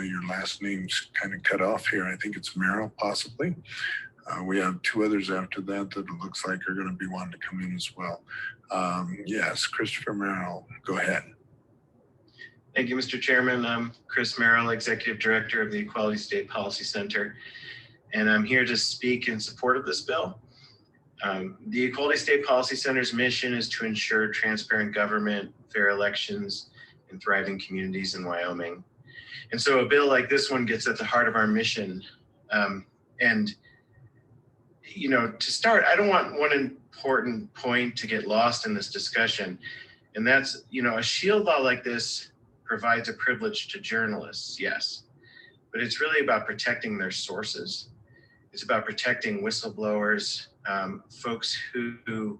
your last name's kind of cut off here. I think it's Merrill, possibly. We have two others after that that it looks like are going to be wanting to come in as well. Yes, Christopher Merrill, go ahead. Thank you, Mr. Chairman. I'm Chris Merrill, Executive Director of the Equality State Policy Center, and I'm here to speak in support of this bill. The Equality State Policy Center's mission is to ensure transparent government, fair elections, and thriving communities in Wyoming. And so a bill like this one gets at the heart of our mission. And you know, to start, I don't want one important point to get lost in this discussion. And that's, you know, a shield law like this provides a privilege to journalists, yes, but it's really about protecting their sources. It's about protecting whistleblowers, folks who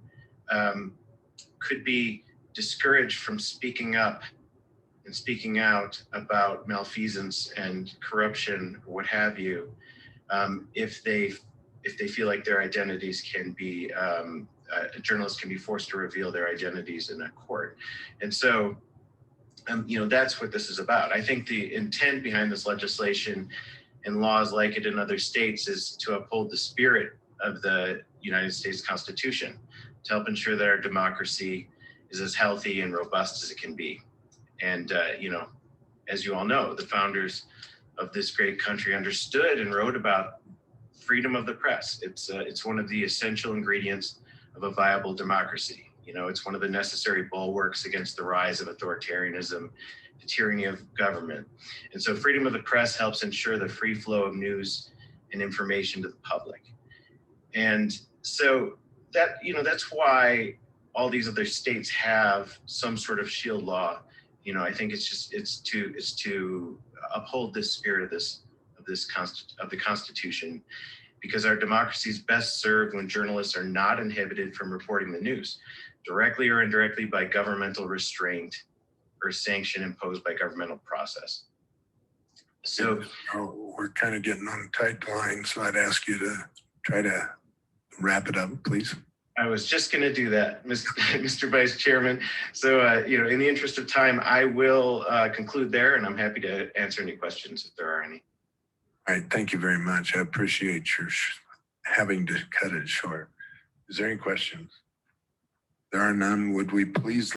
could be discouraged from speaking up and speaking out about malfeasance and corruption, or what have you, if they feel like their identities can be, journalists can be forced to reveal their identities in a court. And so, you know, that's what this is about. I think the intent behind this legislation and laws like it in other states is to uphold the spirit of the United States Constitution, to help ensure that our democracy is as healthy and robust as it can be. And, you know, as you all know, the founders of this great country understood and wrote about freedom of the press. It's one of the essential ingredients of a viable democracy. You know, it's one of the necessary bulwarks against the rise of authoritarianism, the tyranny of government. And so freedom of the press helps ensure the free flow of news and information to the public. And so that, you know, that's why all these other states have some sort of shield law. You know, I think it's to uphold this spirit of the Constitution, because our democracy is best served when journalists are not inhibited from reporting the news, directly or indirectly by governmental restraint or sanction imposed by governmental process. So we're kind of getting on a tight line, so I'd ask you to try to wrap it up, please. I was just going to do that, Mr. Vice Chairman. So, you know, in the interest of time, I will conclude there, and I'm happy to answer any questions if there are any. All right, thank you very much. I appreciate your having to cut it short. Is there any questions? There are none. Would we please